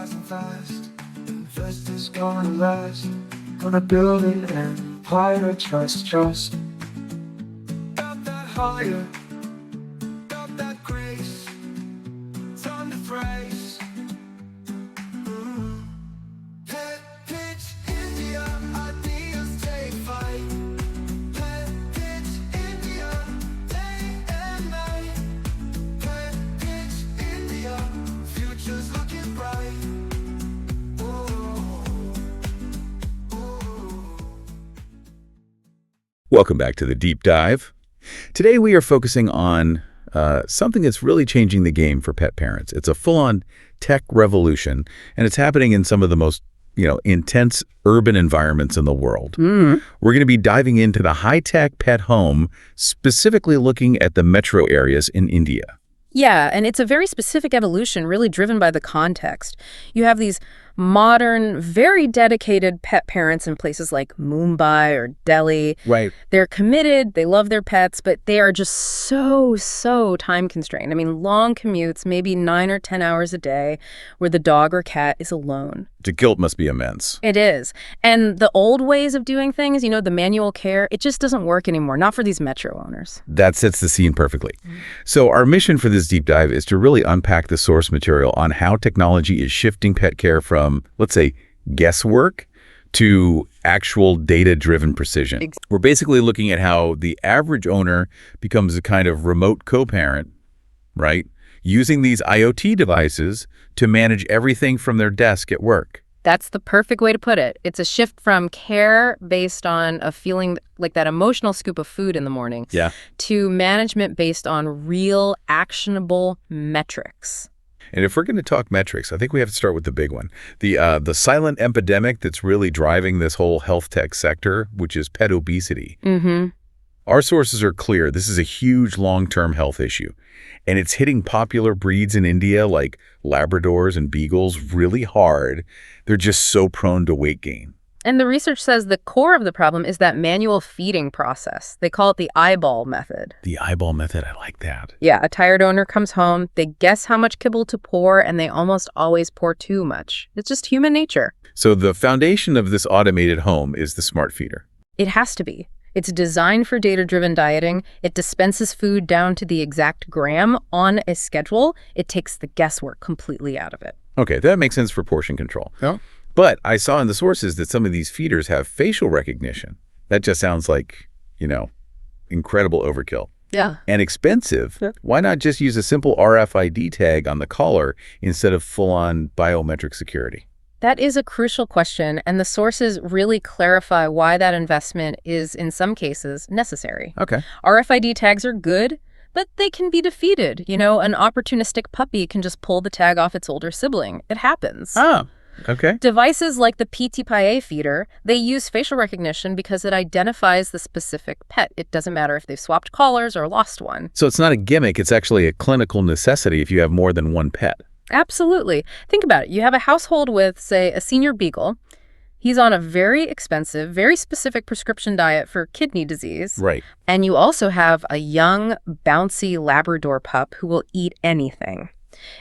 rising fast. Investors gonna last. Gonna build an empire, trust. Got that higher, got that grace. Time to phrase. Pet pitch India, ideas take flight. Pet pitch India, day and night. Pet pitch India, future's looking bright. Welcome back to the Deep Dive. Today we are focusing on something that's really changing the game for pet parents. It's a full-on tech revolution, and it's happening in some of the most intense urban environments in the world. We're going to be diving into the high-tech pet home, specifically looking at the metro areas in India. Yeah, and it's a very specific evolution, really driven by the context. You have these modern, very dedicated pet parents in places like Mumbai or Delhi. Right. They're committed, they love their pets, but they are just so time constrained. I mean, long commutes, maybe 9 or 10 hours a day, where the dog or cat is alone. The guilt must be immense. It is. And the old ways of doing things, the manual care, it just doesn't work anymore, not for these metro owners. That sets the scene perfectly. So our mission for this deep dive is to really unpack the source material on how technology is shifting pet care from, let's say, guesswork to actual data-driven precision. We're basically looking at how the average owner becomes a kind of remote co-parent, right? Using these IoT devices to manage everything from their desk at work. That's the perfect way to put it. It's a shift from care based on a feeling like that emotional scoop of food in the morning to management based on real, actionable metrics. And if we're going to talk metrics, I think we have to start with the big one. The silent epidemic that's really driving this whole health tech sector, which is pet obesity. Our sources are clear. This is a huge long-term health issue. And it's hitting popular breeds in India like Labradors and Beagles really hard. They're just so prone to weight gain. And the research says the core of the problem is that manual feeding process. They call it the eyeball method. The eyeball method, I like that. Yeah, a tired owner comes home, they guess how much kibble to pour, and they almost always pour too much. It's just human nature. So the foundation of this automated home is the smart feeder. It has to be. It's designed for data-driven dieting. It dispenses food down to the exact gram on a schedule. It takes the guesswork completely out of it. Okay, that makes sense for portion control. Yeah. But I saw in the sources that some of these feeders have facial recognition. That just sounds like, incredible overkill. Yeah. And expensive. Yeah. Why not just use a simple RFID tag on the collar instead of full-on biometric security? That is a crucial question, and the sources really clarify why that investment is, in some cases, necessary. Okay. RFID tags are good, but they can be defeated. An opportunistic puppy can just pull the tag off its older sibling. It happens. Oh, okay. Devices like the PETPICH feeder, they use facial recognition because it identifies the specific pet. It doesn't matter if they've swapped collars or lost one. So it's not a gimmick. It's actually a clinical necessity if you have more than one pet. Absolutely. Think about it. You have a household with, say, a senior beagle. He's on a very expensive, very specific prescription diet for kidney disease. Right. And you also have a young, bouncy Labrador pup who will eat anything.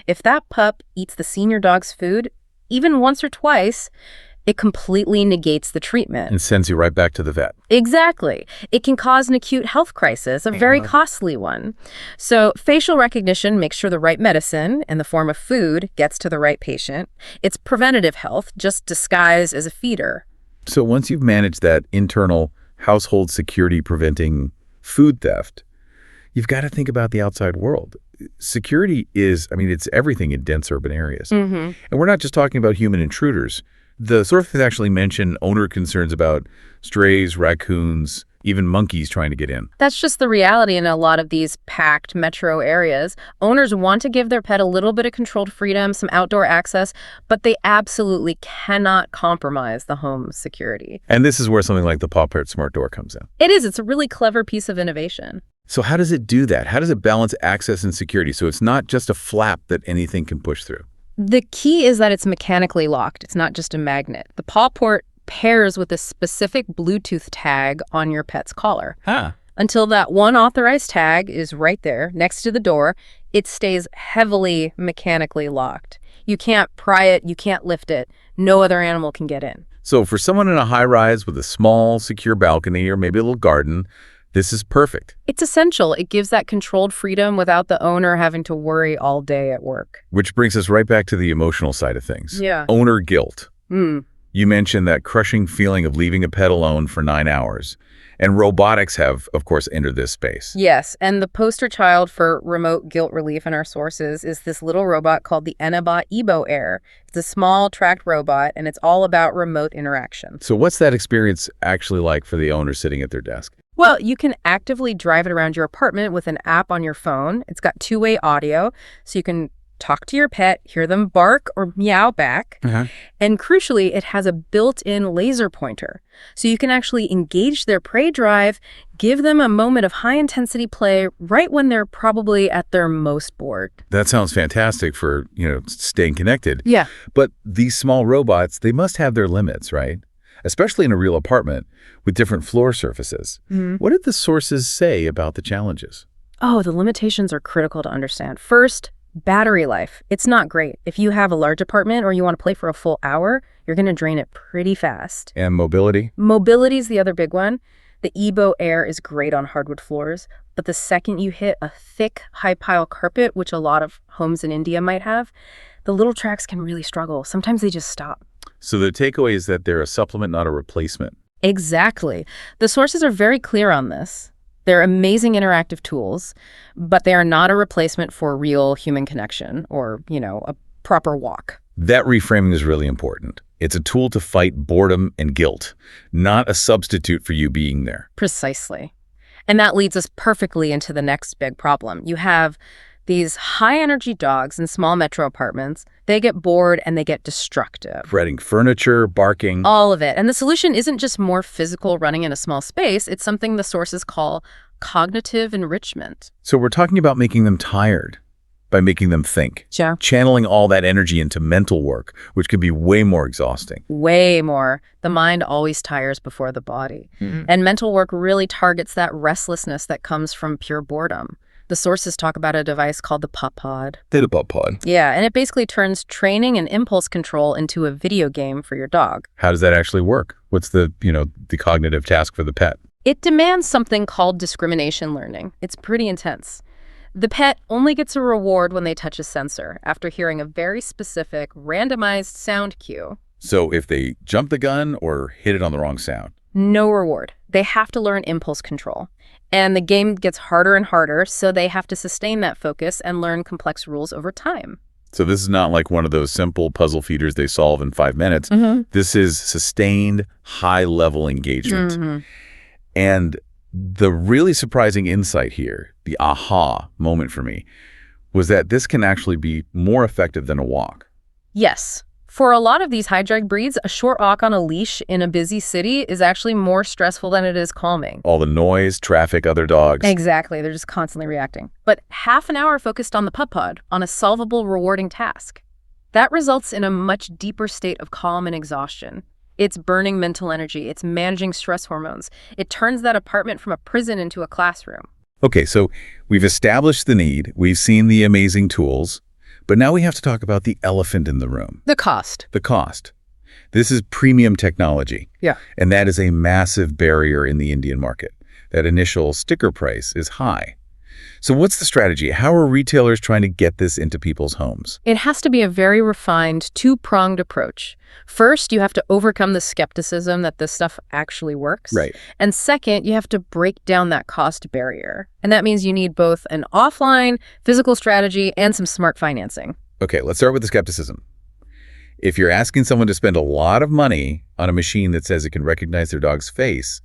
If that pup eats the senior dog's food, even once or twice, it completely negates the treatment. And sends you right back to the vet. Exactly. It can cause an acute health crisis, a very costly one. So facial recognition makes sure the right medicine in the form of food gets to the right patient. It's preventative health, just disguised as a feeder. So once you've managed that internal household security preventing food theft, you've got to think about the outside world. Security is, it's everything in dense urban areas. And we're not just talking about human intruders. The sources actually mention owner concerns about strays, raccoons, even monkeys trying to get in. That's just the reality in a lot of these packed metro areas. Owners want to give their pet a little bit of controlled freedom, some outdoor access, but they absolutely cannot compromise the home's security. And this is where something like the Pawport smart door comes in. It is. It's a really clever piece of innovation. So how does it do that? How does it balance access and security so it's not just a flap that anything can push through? The key is that it's mechanically locked. It's not just a magnet. The Pawport pairs with a specific Bluetooth tag on your pet's collar. Huh. Until that one authorized tag is right there next to the door, It stays heavily mechanically locked. You can't pry it, you can't lift it. No other animal can get in. So for someone in a high-rise with a small, secure balcony or maybe a little garden, this is perfect. It's essential. It gives that controlled freedom without the owner having to worry all day at work. Which brings us right back to the emotional side of things. Yeah. Owner guilt. Mm. You mentioned that crushing feeling of leaving a pet alone for 9 hours. And robotics have, of course, entered this space. Yes, and the poster child for remote guilt relief in our sources is this little robot called the Enebot Ebo Air. It's a small tracked robot, and it's all about remote interaction. So what's that experience actually like for the owner sitting at their desk? Well, you can actively drive it around your apartment with an app on your phone. It's got two-way audio, so you can talk to your pet, hear them bark or meow back. And crucially, it has a built-in laser pointer. So you can actually engage their prey drive, give them a moment of high-intensity play right when they're probably at their most bored. That sounds fantastic for, staying connected. Yeah. But these small robots, they must have their limits, right? Especially in a real apartment with different floor surfaces. What did the sources say about the challenges? Oh, the limitations are critical to understand. First, battery life. It's not great. If you have a large apartment or you want to play for a full hour, you're going to drain it pretty fast. And mobility? Mobility is the other big one. The Ebo Air is great on hardwood floors, but the second you hit a thick, high-pile carpet, which a lot of homes in India might have, the little tracks can really struggle. Sometimes they just stop. So the takeaway is that they're a supplement, not a replacement. Exactly. The sources are very clear on this. They're amazing interactive tools, but they are not a replacement for real human connection or, a proper walk. That reframing is really important. It's a tool to fight boredom and guilt, not a substitute for you being there. Precisely. And that leads us perfectly into the next big problem. You have these high-energy dogs in small metro apartments. They get bored and they get destructive. Shredding furniture, barking. All of it. And the solution isn't just more physical running in a small space. It's something the sources call cognitive enrichment. So we're talking about making them tired by making them think. Yeah. Channeling all that energy into mental work, which can be way more exhausting. Way more. The mind always tires before the body. And mental work really targets that restlessness that comes from pure boredom. The sources talk about a device called the Pawport. The Pawport. Yeah, and it basically turns training and impulse control into a video game for your dog. How does that actually work? What's the cognitive task for the pet? It demands something called discrimination learning. It's pretty intense. The pet only gets a reward when they touch a sensor after hearing a very specific, randomized sound cue. So if they jump the gun or hit it on the wrong sound? No reward. They have to learn impulse control. And the game gets harder and harder, so they have to sustain that focus and learn complex rules over time. So this is not like one of those simple puzzle feeders they solve in 5 minutes. This is sustained, high-level engagement. And the really surprising insight here, the aha moment for me, was that this can actually be more effective than a walk. Yes. For a lot of these high-drag breeds, a short walk on a leash in a busy city is actually more stressful than it is calming. All the noise, traffic, other dogs. Exactly. They're just constantly reacting. But half an hour focused on the Pawport, on a solvable, rewarding task. That results in a much deeper state of calm and exhaustion. It's burning mental energy. It's managing stress hormones. It turns that apartment from a prison into a classroom. Okay, so we've established the need. We've seen the amazing tools. But now we have to talk about the elephant in the room. The cost. The cost. This is premium technology. Yeah. And that is a massive barrier in the Indian market. That initial sticker price is high. So what's the strategy? How are retailers trying to get this into people's homes? It has to be a very refined, two-pronged approach. First, you have to overcome the skepticism that this stuff actually works. Right. And second, you have to break down that cost barrier. And that means you need both an offline, physical strategy and some smart financing. Okay, let's start with the skepticism. If you're asking someone to spend a lot of money on a machine that says it can recognize their dog's face,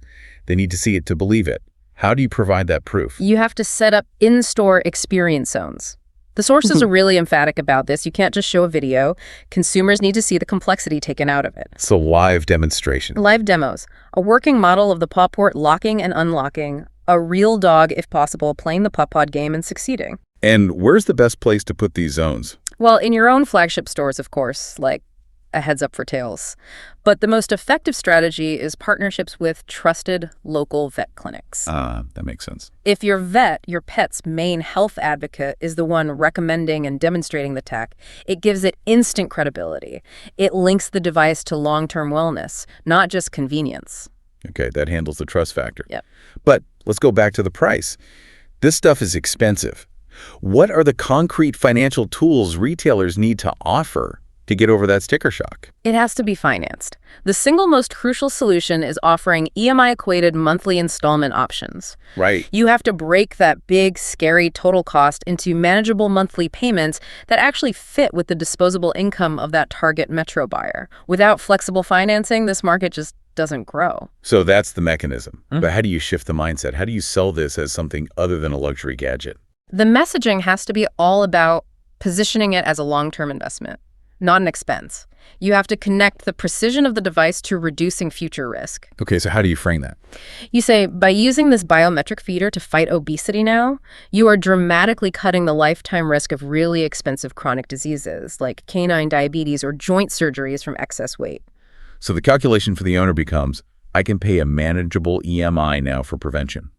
they need to see it to believe it. How do you provide that proof? You have to set up in-store experience zones. The sources are really emphatic about this. You can't just show a video. Consumers need to see the complexity taken out of it. So live demonstration. Live demos. A working model of the Pawport locking and unlocking. A real dog, if possible, playing the Pawport game and succeeding. And where's the best place to put these zones? Well, in your own flagship stores, of course, like a heads up for tails. But the most effective strategy is partnerships with trusted local vet clinics. That makes sense. If your vet, your pet's main health advocate, is the one recommending and demonstrating the tech, it gives it instant credibility. It links the device to long-term wellness, not just convenience. Okay, that handles the trust factor. Yep. But let's go back to the price. This stuff is expensive. What are the concrete financial tools retailers need to offer to get over that sticker shock? It has to be financed. The single most crucial solution is offering EMI-equated monthly installment options. Right. You have to break that big, scary total cost into manageable monthly payments that actually fit with the disposable income of that target metro buyer. Without flexible financing, this market just doesn't grow. So that's the mechanism. But how do you shift the mindset? How do you sell this as something other than a luxury gadget? The messaging has to be all about positioning it as a long-term investment, not an expense. You have to connect the precision of the device to reducing future risk. Okay, so how do you frame that? You say, by using this biometric feeder to fight obesity now, you are dramatically cutting the lifetime risk of really expensive chronic diseases like canine diabetes or joint surgeries from excess weight. So the calculation for the owner becomes, I can pay a manageable EMI now for prevention.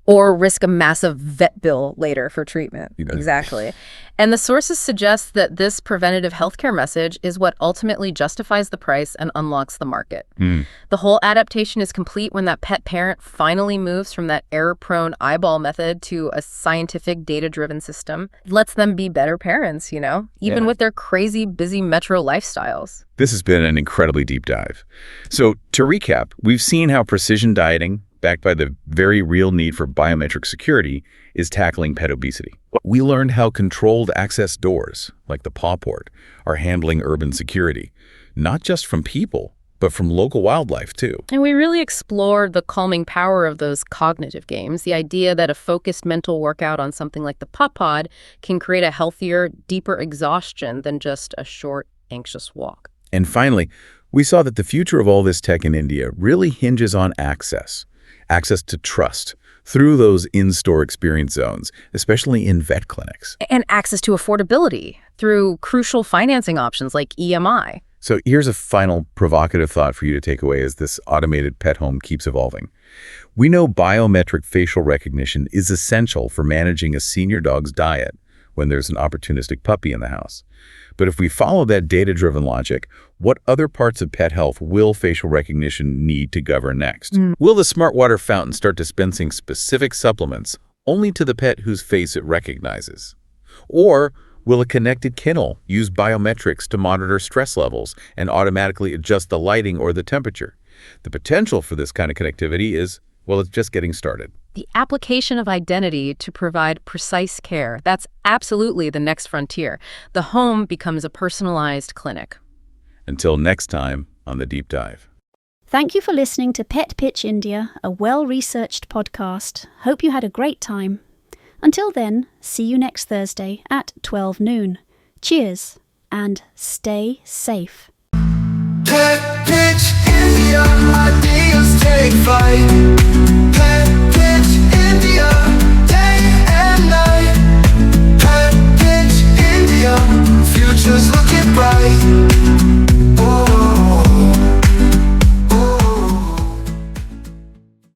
Or risk a massive vet bill later for treatment. You know. Exactly. And the sources suggest that this preventative healthcare message is what ultimately justifies the price and unlocks the market. The whole adaptation is complete when that pet parent finally moves from that error-prone eyeball method to a scientific, data-driven system. It lets them be better parents, even with their crazy, busy metro lifestyles. This has been an incredibly deep dive. So to recap, we've seen how precision dieting, backed by the very real need for biometric security, is tackling pet obesity. We learned how controlled access doors, like the Pawport, are handling urban security, not just from people, but from local wildlife too. And we really explored the calming power of those cognitive games, the idea that a focused mental workout on something like the Pup Pod can create a healthier, deeper exhaustion than just a short, anxious walk. And finally, we saw that the future of all this tech in India really hinges on access to trust through those in-store experience zones, especially in vet clinics. And access to affordability through crucial financing options like EMI. So here's a final provocative thought for you to take away as this automated pet home keeps evolving. We know biometric facial recognition is essential for managing a senior dog's diet when there's an opportunistic puppy in the house. But if we follow that data-driven logic, what other parts of pet health will facial recognition need to govern next? Will the smart water fountain start dispensing specific supplements only to the pet whose face it recognizes? Or will a connected kennel use biometrics to monitor stress levels and automatically adjust the lighting or the temperature? The potential for this kind of connectivity is, well, it's just getting started. The application of identity to provide precise care, that's absolutely the next frontier. The home becomes a personalized clinic. Until next time on The Deep Dive. Thank you for listening to Pet Pitch India, a well-researched podcast. Hope you had a great time. Until then, see you next Thursday at 12 noon. Cheers, and stay safe. Pet pitch, India, ideas take flight.